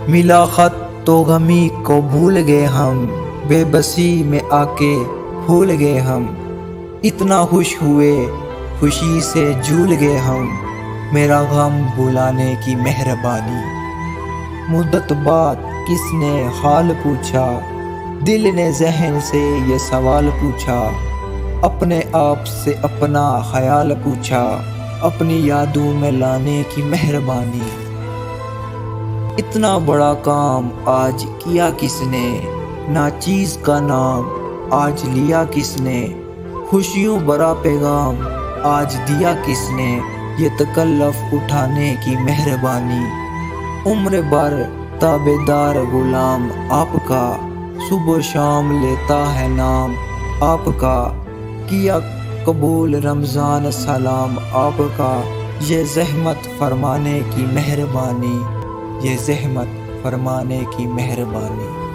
ملا خط تو غمی کو بھول گئے ہم، بے بسی میں آ کے بھول گئے ہم، اتنا خوش ہوئے خوشی سے جھول گئے ہم، میرا غم بھلانے کی مہربانی۔ مدت بعد کس نے حال پوچھا، دل نے ذہن سے یہ سوال پوچھا، اپنے آپ سے اپنا خیال پوچھا، اپنی یادوں میں لانے کی مہربانی۔ اتنا بڑا کام آج کیا کس نے، ناچیز کا نام آج لیا کس نے، خوشیوں بھرا پیغام آج دیا کس نے، یہ تکلف اٹھانے کی مہربانی۔ عمر بھر تابع دار غلام آپ کا، صبح و شام لیتا ہے نام آپ کا، کیا قبول رمضان سلام آپ کا، یہ زحمت فرمانے کی مہربانی، یہ زحمت فرمانے کی مہربانی۔